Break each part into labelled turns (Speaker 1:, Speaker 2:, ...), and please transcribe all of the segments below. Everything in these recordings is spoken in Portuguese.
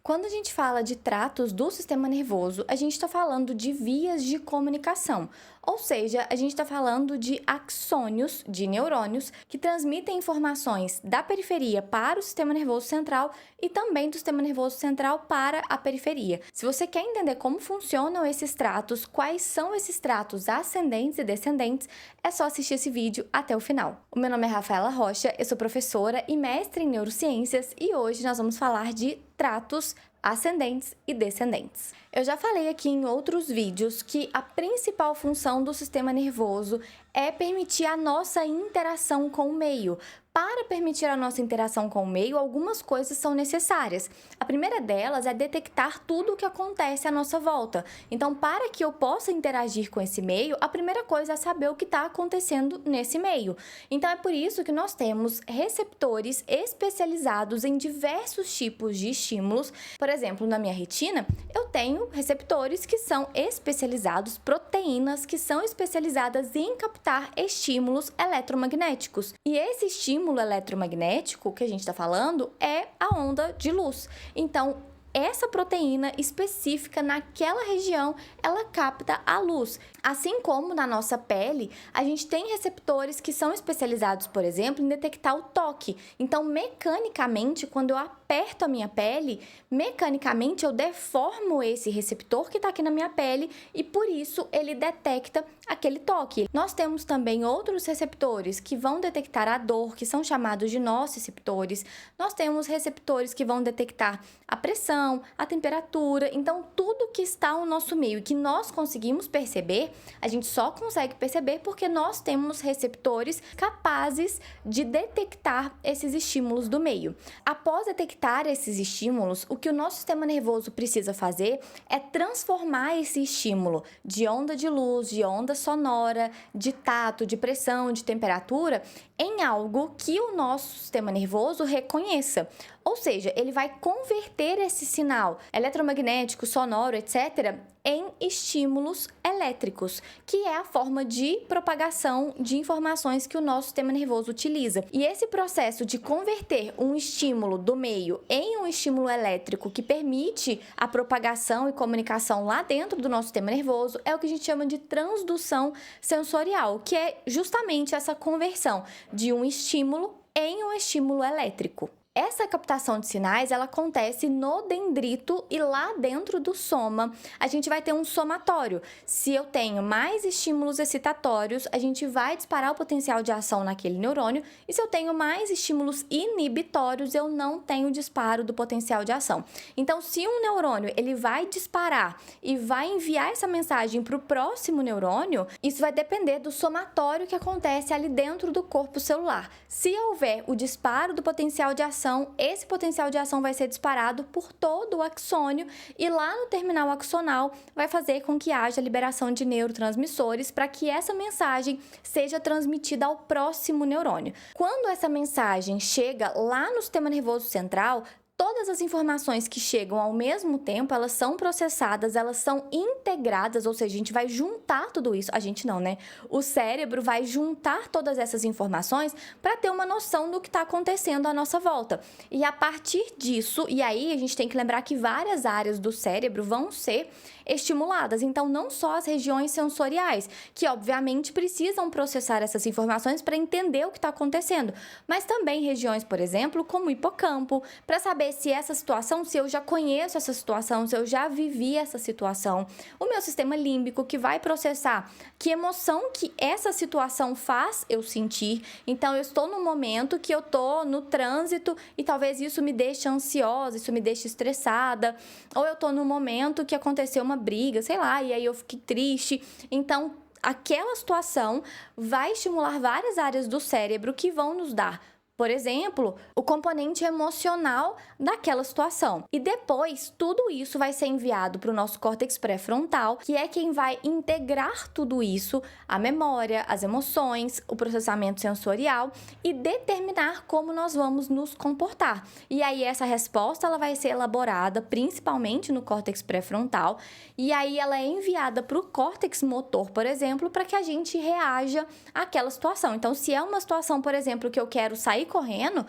Speaker 1: Quando a gente fala de tratos do sistema nervoso, a gente está falando de vias de comunicação, ou seja, a gente está falando de axônios, de neurônios, que transmitem informações da periferia para o sistema nervoso central e também do sistema nervoso central para a periferia. Se você quer entender como funcionam esses tratos, quais são esses tratos ascendentes e descendentes, é só assistir esse vídeo até o final. O meu nome é Rafaela Rocha, eu sou professora e mestre em neurociências e hoje nós vamos falar de tratos ascendentes e descendentes. Eu já falei aqui em outros vídeos que a principal função do sistema nervoso é permitir a nossa interação com o meio. Para permitir a nossa interação com o meio, algumas coisas são necessárias. A primeira delas é detectar tudo o que acontece à nossa volta. Então, para que eu possa interagir com esse meio, a primeira coisa é saber o que está acontecendo nesse meio. Então, é por isso que nós temos receptores especializados em diversos tipos de estímulos. Por exemplo, na minha retina, eu tenho receptores que são especializados, proteínas que são especializadas em captar estímulos eletromagnéticos. E esse estímulo eletromagnético que a gente está falando é a onda de luz. Então, essa proteína específica naquela região, ela capta a luz. Assim como na nossa pele, a gente tem receptores que são especializados, por exemplo, em detectar o toque. Então, mecanicamente, quando eu aperto a minha pele, mecanicamente eu deformo esse receptor que está aqui na minha pele e por isso ele detecta aquele toque. Nós temos também outros receptores que vão detectar a dor, que são chamados de nociceptores. Nós temos receptores que vão detectar a pressão, a temperatura. Então, tudo que está no nosso meio e que nós conseguimos perceber, a gente só consegue perceber porque nós temos receptores capazes de detectar esses estímulos do meio. Após detectar esses estímulos, o que o nosso sistema nervoso precisa fazer é transformar esse estímulo de onda de luz, de onda sonora, de tato, de pressão, de temperatura, em algo que o nosso sistema nervoso reconheça. Ou seja, ele vai converter esse sinal eletromagnético, sonoro, etc., em estímulos elétricos, que é a forma de propagação de informações que o nosso sistema nervoso utiliza. E esse processo de converter um estímulo do meio em um estímulo elétrico que permite a propagação e comunicação lá dentro do nosso sistema nervoso é o que a gente chama de transdução sensorial, que é justamente essa conversão de um estímulo em um estímulo elétrico. Essa captação de sinais, ela acontece no dendrito e lá dentro do soma, a gente vai ter um somatório. Se eu tenho mais estímulos excitatórios, a gente vai disparar o potencial de ação naquele neurônio, e se eu tenho mais estímulos inibitórios, eu não tenho disparo do potencial de ação. Então, se um neurônio ele vai disparar e vai enviar essa mensagem para o próximo neurônio, isso vai depender do somatório que acontece ali dentro do corpo celular. Se houver o disparo do potencial de ação, esse potencial de ação vai ser disparado por todo o axônio e lá no terminal axonal vai fazer com que haja liberação de neurotransmissores para que essa mensagem seja transmitida ao próximo neurônio. Quando essa mensagem chega lá no sistema nervoso central, todas as informações que chegam ao mesmo tempo, elas são processadas, elas são integradas, ou seja, a gente vai juntar tudo isso. A gente não, né? O cérebro vai juntar todas essas informações para ter uma noção do que está acontecendo à nossa volta. E a partir disso, e aí a gente tem que lembrar que várias áreas do cérebro vão ser estimuladas. Então, não só as regiões sensoriais, que obviamente precisam processar essas informações para entender o que está acontecendo, mas também regiões, por exemplo, como o hipocampo, para saber se essa situação, se eu já conheço essa situação, se eu já vivi essa situação. O meu sistema límbico, que vai processar que emoção que essa situação faz eu sentir. Então, eu estou no momento que eu estou no trânsito e talvez isso me deixe ansiosa, isso me deixe estressada, ou eu estou no momento que aconteceu uma briga, sei lá, e aí eu fiquei triste. Então, aquela situação vai estimular várias áreas do cérebro que vão nos dar, por exemplo, o componente emocional daquela situação. E depois, tudo isso vai ser enviado para o nosso córtex pré-frontal, que é quem vai integrar tudo isso, a memória, as emoções, o processamento sensorial e determinar como nós vamos nos comportar. E aí, essa resposta ela vai ser elaborada principalmente no córtex pré-frontal, e aí ela é enviada para o córtex motor, por exemplo, para que a gente reaja àquela situação. Então, se é uma situação, por exemplo, que eu quero sair correndo,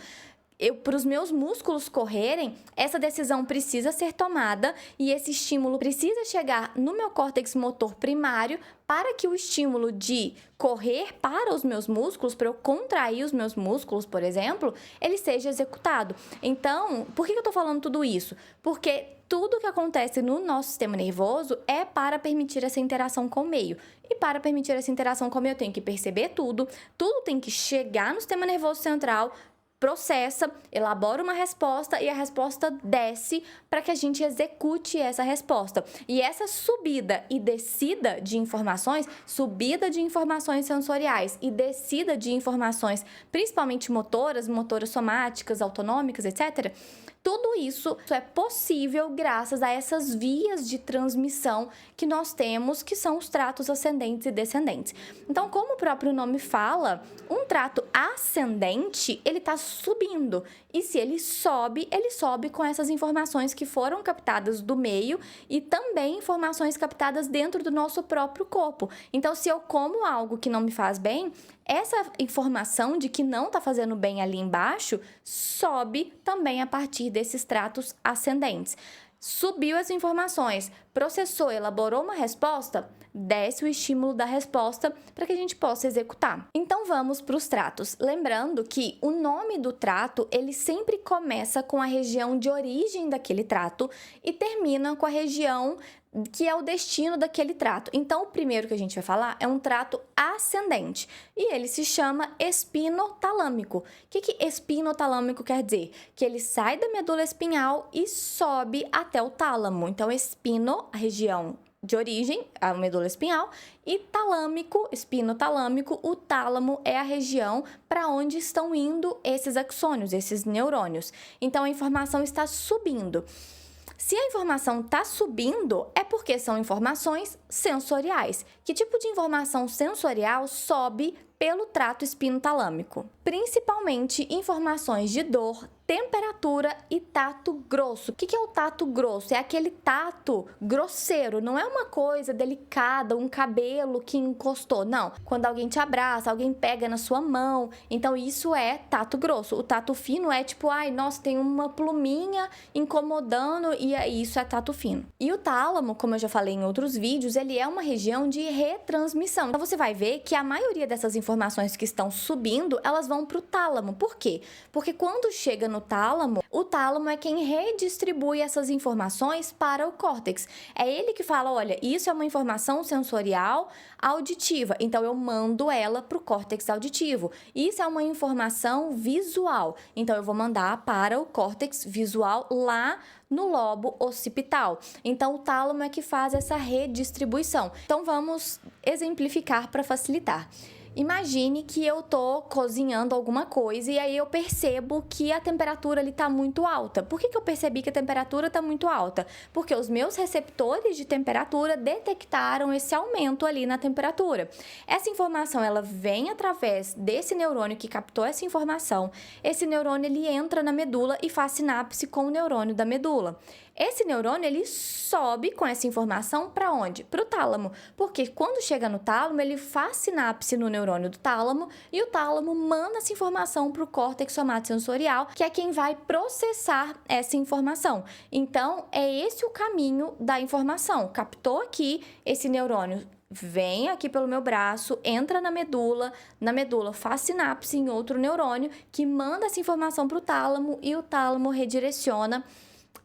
Speaker 1: para os meus músculos correrem, essa decisão precisa ser tomada e esse estímulo precisa chegar no meu córtex motor primário para que o estímulo de correr para os meus músculos, para eu contrair os meus músculos, por exemplo, ele seja executado. Então, por que eu estou falando tudo isso? Porque tudo que acontece no nosso sistema nervoso é para permitir essa interação com o meio. E para permitir essa interação com o meio, eu tenho que perceber tudo tem que chegar no sistema nervoso central, processa, elabora uma resposta e a resposta desce para que a gente execute essa resposta. E essa subida e descida de informações, subida de informações sensoriais e descida de informações, principalmente motoras somáticas, autonômicas, etc., tudo isso é possível graças a essas vias de transmissão que nós temos, que são os tratos ascendentes e descendentes. Então, como o próprio nome fala, um trato ascendente, ele está subindo. E se ele sobe com essas informações que foram captadas do meio e também informações captadas dentro do nosso próprio corpo. Então, se eu como algo que não me faz bem, essa informação de que não está fazendo bem ali embaixo sobe também a partir desses tratos ascendentes. Subiu as informações, processou, elaborou uma resposta, desce o estímulo da resposta para que a gente possa executar. Então vamos para os tratos. Lembrando que o nome do trato, ele sempre começa com a região de origem daquele trato e termina com a região que é o destino daquele trato. Então, o primeiro que a gente vai falar é um trato ascendente e ele se chama espinotalâmico. O que espinotalâmico quer dizer? Que ele sai da medula espinhal e sobe até o tálamo. Então, espino, a região de origem, a medula espinhal, e talâmico, espinotalâmico, o tálamo é a região para onde estão indo esses axônios, esses neurônios. Então, a informação está subindo. Se a informação está subindo, é porque são informações sensoriais. Que tipo de informação sensorial sobe pelo trato espinotalâmico? Principalmente informações de dor, temperatura e tato grosso. O que é o tato grosso? É aquele tato grosseiro, não é uma coisa delicada, um cabelo que encostou, não. Quando alguém te abraça, alguém pega na sua mão, então isso é tato grosso. O tato fino é tipo, ai, nossa, tem uma pluminha incomodando e aí isso é tato fino. E o tálamo, como eu já falei em outros vídeos, ele é uma região de retransmissão. Então você vai ver que a maioria dessas informações que estão subindo, elas vão para o tálamo. Por quê? Porque quando chega no tálamo, o tálamo é quem redistribui essas informações para o córtex. É ele que fala, olha, isso é uma informação sensorial auditiva, então eu mando ela para o córtex auditivo. Isso é uma informação visual, então eu vou mandar para o córtex visual lá no lobo occipital. Então, o tálamo é que faz essa redistribuição. Então, vamos exemplificar para facilitar. Imagine que eu tô cozinhando alguma coisa e aí eu percebo que a temperatura ali tá muito alta. Por que eu percebi que a temperatura tá muito alta? Porque os meus receptores de temperatura detectaram esse aumento ali na temperatura. Essa informação, ela vem através desse neurônio que captou essa informação. Esse neurônio, ele entra na medula e faz sinapse com o neurônio da medula. Esse neurônio, ele sobe com essa informação para onde? Para o tálamo, porque quando chega no tálamo, ele faz sinapse no neurônio do tálamo e o tálamo manda essa informação para o córtex somatosensorial, que é quem vai processar essa informação. Então, é esse o caminho da informação. Captou aqui esse neurônio, vem aqui pelo meu braço, entra na medula faz sinapse em outro neurônio que manda essa informação para o tálamo e o tálamo redireciona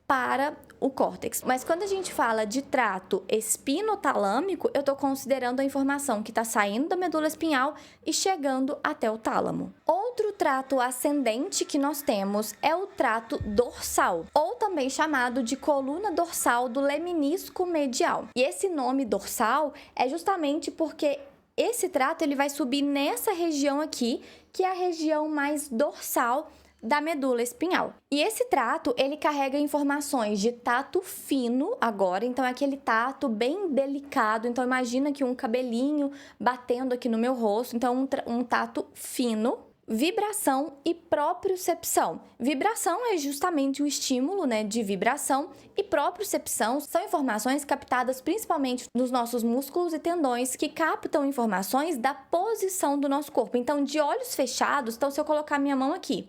Speaker 1: para o córtex. Mas quando a gente fala de trato espinotalâmico, eu estou considerando a informação que está saindo da medula espinhal e chegando até o tálamo. Outro trato ascendente que nós temos é o trato dorsal, ou também chamado de coluna dorsal do leminisco medial. E esse nome dorsal é justamente porque esse trato ele vai subir nessa região aqui, que é a região mais dorsal da medula espinhal. E esse trato, ele carrega informações de tato fino agora, então é aquele tato bem delicado, então imagina que um cabelinho batendo aqui no meu rosto, então um tato fino, vibração e propriocepção. Vibração é justamente o estímulo, de vibração, e propriocepção são informações captadas principalmente nos nossos músculos e tendões que captam informações da posição do nosso corpo. Então, de olhos fechados, então se eu colocar minha mão aqui,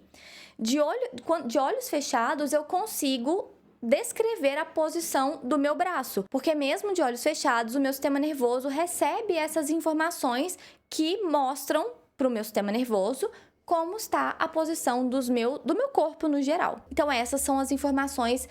Speaker 1: De olhos fechados, eu consigo descrever a posição do meu braço, porque mesmo de olhos fechados, o meu sistema nervoso recebe essas informações que mostram para o meu sistema nervoso como está a posição do meu corpo no geral. Então, essas são as informações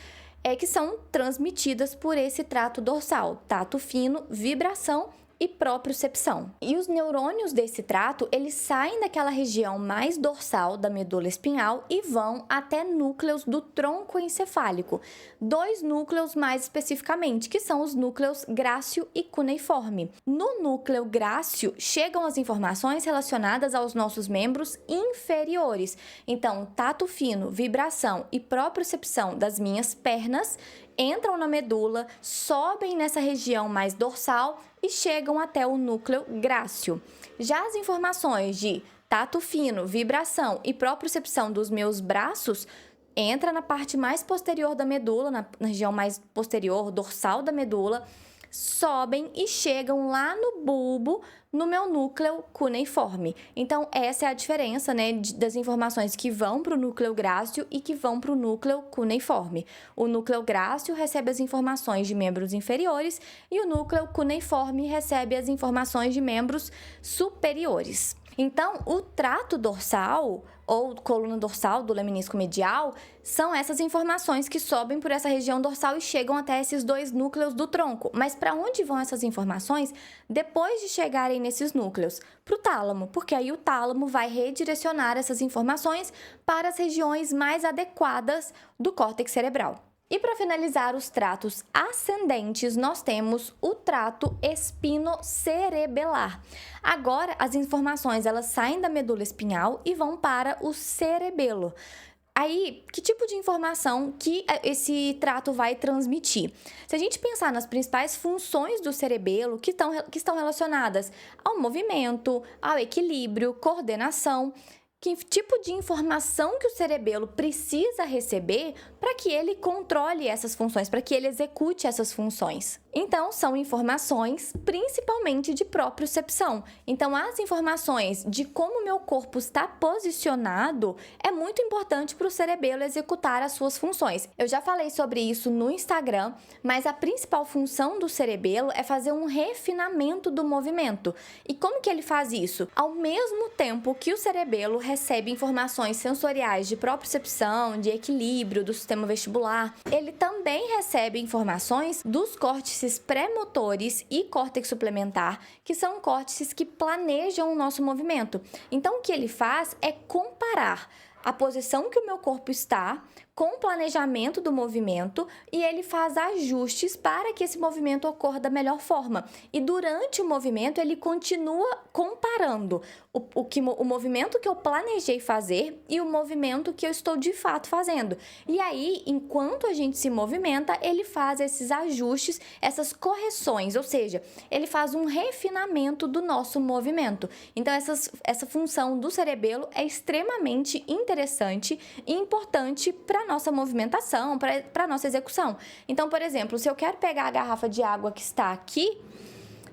Speaker 1: que são transmitidas por esse trato dorsal, tato fino, vibração e propriocepção. E os neurônios desse trato, eles saem daquela região mais dorsal da medula espinhal e vão até núcleos do tronco encefálico. 2 núcleos mais especificamente, que são os núcleos grácil e cuneiforme. No núcleo grácil chegam as informações relacionadas aos nossos membros inferiores. Então, tato fino, vibração e propriocepção das minhas pernas entram na medula, sobem nessa região mais dorsal e chegam até o núcleo grácil. Já as informações de tato fino, vibração e propriocepção dos meus braços entra na parte mais posterior da medula, na região mais posterior, dorsal da medula, sobem e chegam lá no bulbo, no meu núcleo cuneiforme. Então, essa é a diferença, né, das informações que vão para o núcleo grácil e que vão para o núcleo cuneiforme. O núcleo grácil recebe as informações de membros inferiores e o núcleo cuneiforme recebe as informações de membros superiores. Então, o trato dorsal ou coluna dorsal do lemnisco medial são essas informações que sobem por essa região dorsal e chegam até esses 2 núcleos do tronco. Mas para onde vão essas informações depois de chegarem nesses núcleos? Para o tálamo, porque aí o tálamo vai redirecionar essas informações para as regiões mais adequadas do córtex cerebral. E para finalizar os tratos ascendentes, nós temos o trato espinocerebelar. Agora, as informações elas saem da medula espinhal e vão para o cerebelo. Aí, que tipo de informação que esse trato vai transmitir? Se a gente pensar nas principais funções do cerebelo que estão relacionadas ao movimento, ao equilíbrio, coordenação, que tipo de informação que o cerebelo precisa receber para que ele controle essas funções, para que ele execute essas funções. Então, são informações principalmente de propriocepção. Então, as informações de como o meu corpo está posicionado é muito importante para o cerebelo executar as suas funções. Eu já falei sobre isso no Instagram, mas a principal função do cerebelo é fazer um refinamento do movimento. E como que ele faz isso? Ao mesmo tempo que o cerebelo recebe informações sensoriais de propriocepção, de equilíbrio, do sistema vestibular, ele também recebe informações dos córtices pré-motores e córtex suplementar, que são córtices que planejam o nosso movimento. Então, o que ele faz é comparar a posição que o meu corpo está com o planejamento do movimento e ele faz ajustes para que esse movimento ocorra da melhor forma. E durante o movimento, ele continua comparando o movimento que eu planejei fazer e o movimento que eu estou de fato fazendo. E aí, enquanto a gente se movimenta, ele faz esses ajustes, essas correções, ou seja, ele faz um refinamento do nosso movimento. Então, essa função do cerebelo é extremamente interessante e importante para a nossa movimentação, para a nossa execução. Então, por exemplo, se eu quero pegar a garrafa de água que está aqui,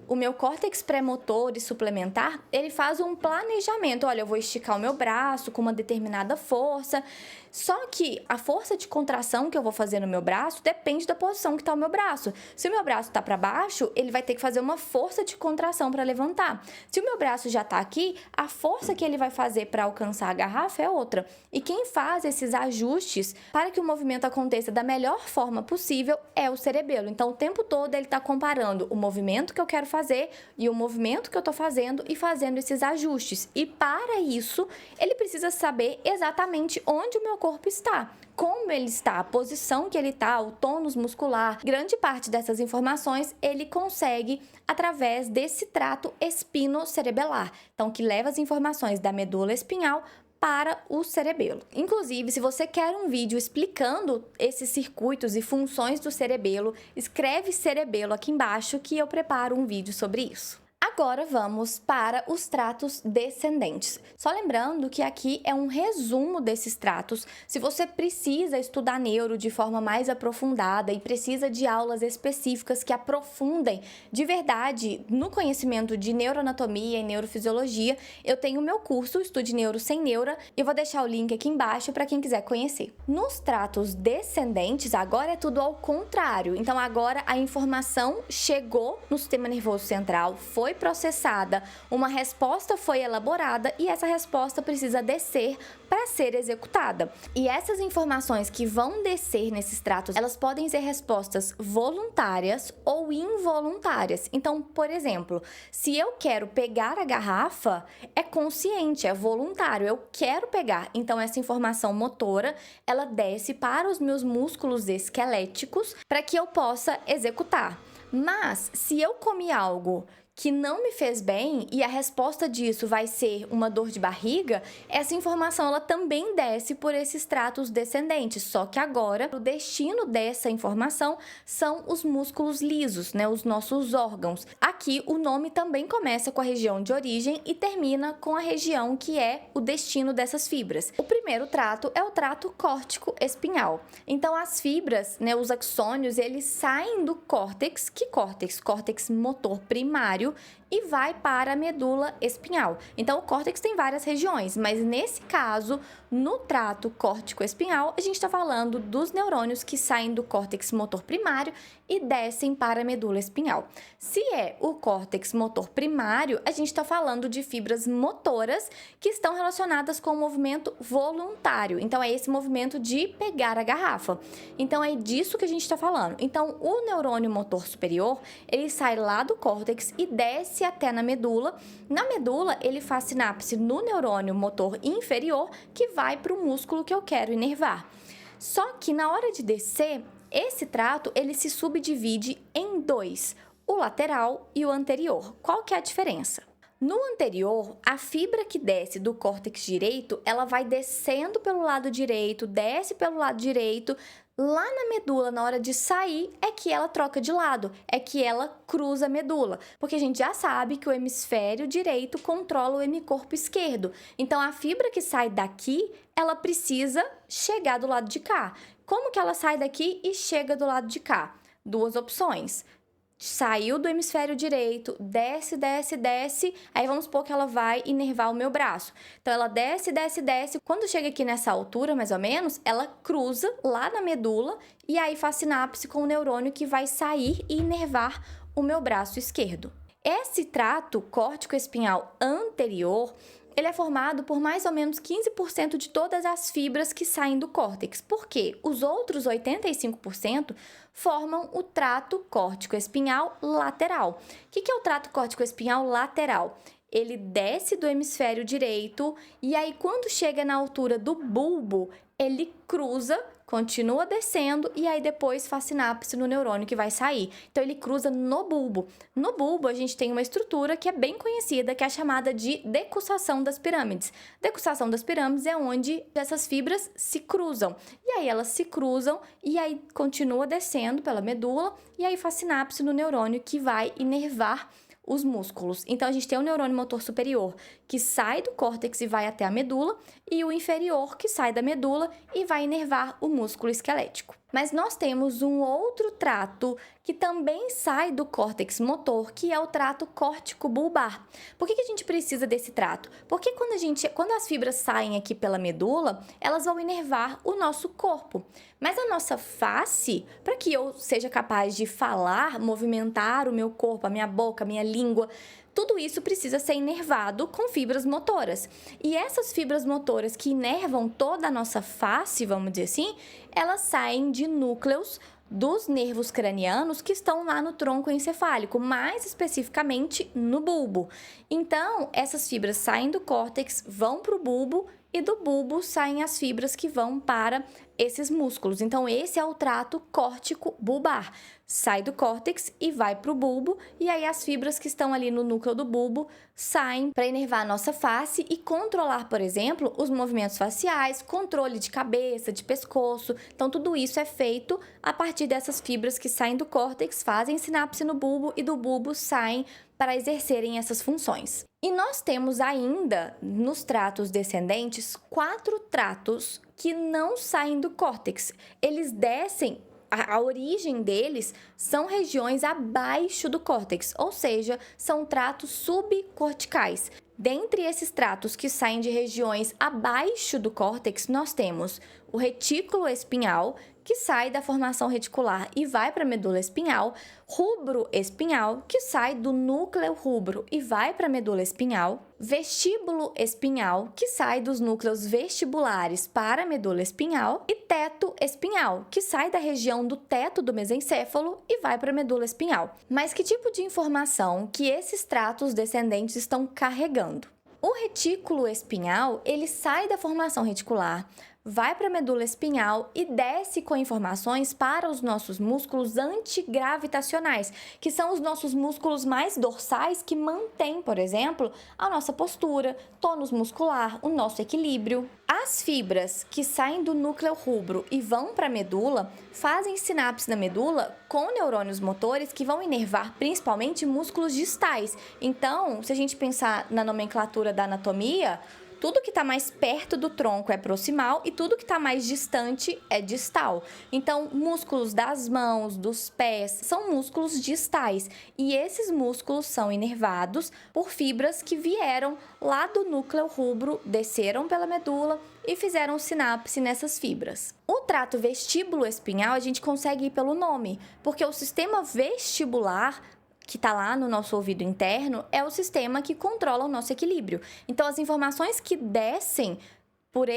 Speaker 1: o meu córtex pré-motor e suplementar, ele faz um planejamento. Olha, eu vou esticar o meu braço com uma determinada força. Só que a força de contração que eu vou fazer no meu braço depende da posição que está o meu braço. Se o meu braço está para baixo, ele vai ter que fazer uma força de contração para levantar. Se o meu braço já está aqui, a força que ele vai fazer para alcançar a garrafa é outra. E quem faz esses ajustes para que o movimento aconteça da melhor forma possível é o cerebelo. Então, o tempo todo ele está comparando o movimento que eu quero fazer e o movimento que eu estou fazendo e fazendo esses ajustes. E para isso, ele precisa saber exatamente onde o meu corpo está, como ele está, a posição que ele está, o tônus muscular. Grande parte dessas informações ele consegue através desse trato espinocerebelar, então que leva as informações da medula espinhal para o cerebelo. Inclusive, se você quer um vídeo explicando esses circuitos e funções do cerebelo, escreve cerebelo aqui embaixo que eu preparo um vídeo sobre isso. A Agora vamos para os tratos descendentes. Só lembrando que aqui é um resumo desses tratos. Se você precisa estudar neuro de forma mais aprofundada e precisa de aulas específicas que aprofundem de verdade no conhecimento de neuroanatomia e neurofisiologia, eu tenho o meu curso Estude Neuro Sem Neura e vou deixar o link aqui embaixo para quem quiser conhecer. Nos tratos descendentes, agora é tudo ao contrário. Então agora a informação chegou no sistema nervoso central, foi processada, uma resposta foi elaborada e essa resposta precisa descer para ser executada. E essas informações que vão descer nesses tratos, elas podem ser respostas voluntárias ou involuntárias. Então, por exemplo, se eu quero pegar a garrafa, é consciente, é voluntário, eu quero pegar. Então, essa informação motora, ela desce para os meus músculos esqueléticos para que eu possa executar. Mas, se eu comi algo que não me fez bem e a resposta disso vai ser uma dor de barriga, essa informação ela também desce por esses tratos descendentes, só que agora o destino dessa informação são os músculos lisos, né, os nossos órgãos. Aqui o nome também começa com a região de origem e termina com a região que é o destino dessas fibras. O primeiro trato é o trato córtico-espinhal. Então as fibras, né, os axônios, eles saem do córtex, que córtex? Córtex motor primário, e vai para a medula espinhal. Então, o córtex tem várias regiões, mas nesse caso, no trato córtico-espinhal, a gente está falando dos neurônios que saem do córtex motor primário e descem para a medula espinhal. Se é o córtex motor primário, a gente está falando de fibras motoras que estão relacionadas com o movimento voluntário. Então, é esse movimento de pegar a garrafa. Então, é disso que a gente está falando. Então, o neurônio motor superior, ele sai lá do córtex e desce até na medula. Na medula, ele faz sinapse no neurônio motor inferior, que vai para o músculo que eu quero inervar. Só que na hora de descer, esse trato ele se subdivide em dois, o lateral e o anterior. Qual que é a diferença? No anterior, a fibra que desce do córtex direito, ela vai descendo pelo lado direito, desce pelo lado direito. Lá na medula, na hora de sair, é que ela troca de lado, é que ela cruza a medula, porque a gente já sabe que o hemisfério direito controla o hemicorpo esquerdo. Então, a fibra que sai daqui, ela precisa chegar do lado de cá. Como que ela sai daqui e chega do lado de cá? Duas opções. Saiu do hemisfério direito, desce, desce, desce, aí vamos supor que ela vai inervar o meu braço. Então, ela desce, desce, desce. Quando chega aqui nessa altura, mais ou menos, ela cruza lá na medula e aí faz sinapse com o neurônio que vai sair e inervar o meu braço esquerdo. Esse trato córtico-espinhal anterior, ele é formado por mais ou menos 15% de todas as fibras que saem do córtex, porque os outros 85% formam o trato córtico-espinhal lateral. O que é o trato córtico-espinhal lateral? Ele desce do hemisfério direito e aí quando chega na altura do bulbo, ele cruza, continua descendo e aí depois faz sinapse no neurônio que vai sair. Então, ele cruza no bulbo. No bulbo, a gente tem uma estrutura que é bem conhecida, que é chamada de decussação das pirâmides. Decussação das pirâmides é onde essas fibras se cruzam. E aí, elas se cruzam e aí continua descendo pela medula e aí faz sinapse no neurônio que vai inervar os músculos. Então, a gente tem o neurônio motor superior, que sai do córtex e vai até a medula, e o inferior, que sai da medula e vai inervar o músculo esquelético. Mas nós temos um outro trato que também sai do córtex motor, que é o trato córtico-bulbar. Por que a gente precisa desse trato? Porque quando as fibras saem aqui pela medula, elas vão inervar o nosso corpo. Mas a nossa face, para que eu seja capaz de falar, movimentar o meu corpo, a minha boca, a minha língua, tudo isso precisa ser inervado com fibras motoras. E essas fibras motoras que inervam toda a nossa face, vamos dizer assim, elas saem de núcleos dos nervos cranianos que estão lá no tronco encefálico, mais especificamente no bulbo. Então, essas fibras saem do córtex, vão para o bulbo e do bulbo saem as fibras que vão para esses músculos. Então, esse é o trato córtico bulbar. Sai do córtex e vai para o bulbo, e aí as fibras que estão ali no núcleo do bulbo saem para inervar a nossa face e controlar, por exemplo, os movimentos faciais, controle de cabeça, de pescoço. Então, tudo isso é feito a partir dessas fibras que saem do córtex, fazem sinapse no bulbo e do bulbo saem para exercerem essas funções. E nós temos ainda, nos tratos descendentes, 4 tratos que não saem do córtex. Eles descem. A origem deles são regiões abaixo do córtex, ou seja, são tratos subcorticais. Dentre esses tratos que saem de regiões abaixo do córtex, nós temos o retículo espinhal, que sai da formação reticular e vai para a medula espinhal, rubro espinhal, que sai do núcleo rubro e vai para a medula espinhal, vestíbulo espinhal, que sai dos núcleos vestibulares para a medula espinhal, e teto espinhal, que sai da região do teto do mesencéfalo e vai para a medula espinhal. Mas que tipo de informação que esses tratos descendentes estão carregando? O retículo espinhal, ele sai da formação reticular, vai para a medula espinhal e desce com informações para os nossos músculos antigravitacionais, que são os nossos músculos mais dorsais que mantêm, por exemplo, a nossa postura, tônus muscular, o nosso equilíbrio. As fibras que saem do núcleo rubro e vão para a medula fazem sinapse na medula com neurônios motores que vão inervar principalmente músculos distais. Então, se a gente pensar na nomenclatura da anatomia, tudo que está mais perto do tronco é proximal e tudo que está mais distante é distal. Então, músculos das mãos, dos pés, são músculos distais. E esses músculos são inervados por fibras que vieram lá do núcleo rubro, desceram pela medula e fizeram sinapse nessas fibras. O trato vestíbulo espinhal a gente consegue ir pelo nome, porque o sistema vestibular que está lá no nosso ouvido interno, é o sistema que controla o nosso equilíbrio. Então, as informações que descem por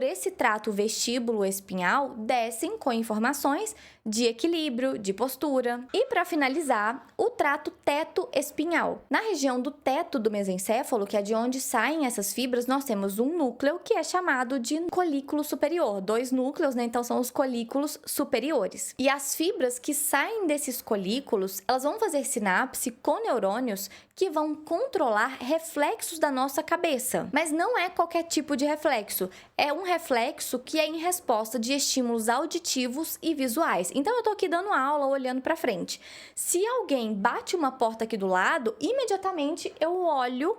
Speaker 1: esse trato vestíbulo espinhal, descem com informações de equilíbrio, de postura. E, para finalizar, o trato teto espinhal. Na região do teto do mesencéfalo, que é de onde saem essas fibras, nós temos um núcleo que é chamado de colículo superior. 2 núcleos, né? Então, são os colículos superiores. E as fibras que saem desses colículos, elas vão fazer sinapse com neurônios que vão controlar reflexos da nossa cabeça. Mas não é qualquer tipo de reflexo. É um reflexo que é em resposta de estímulos auditivos e visuais. Então, eu tô aqui dando aula, olhando para frente. Se alguém bate uma porta aqui do lado, imediatamente eu olho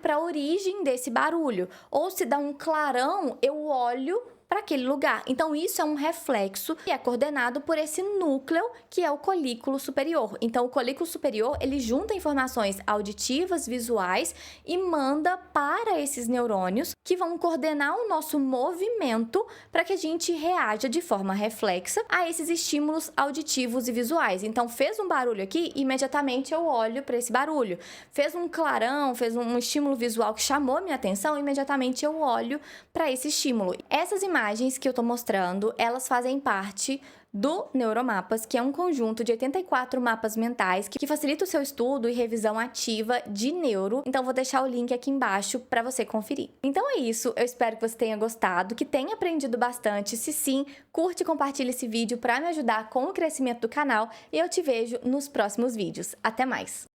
Speaker 1: para a origem desse barulho. Ou se dá um clarão, eu olho para aquele lugar. Então, isso é um reflexo que é coordenado por esse núcleo que é o colículo superior. Então, o colículo superior, ele junta informações auditivas, visuais e manda para esses neurônios que vão coordenar o nosso movimento para que a gente reaja de forma reflexa a esses estímulos auditivos e visuais. Então, fez um barulho aqui, imediatamente eu olho para esse barulho. Fez um clarão, fez um estímulo visual que chamou minha atenção, imediatamente eu olho para esse estímulo. Essas imagens que eu tô mostrando, elas fazem parte do Neuromapas, que é um conjunto de 84 mapas mentais que facilita o seu estudo e revisão ativa de neuro. Então, vou deixar o link aqui embaixo para você conferir. Então é isso, eu espero que você tenha gostado, que tenha aprendido bastante. Se sim, curte e compartilha esse vídeo para me ajudar com o crescimento do canal e eu te vejo nos próximos vídeos. Até mais!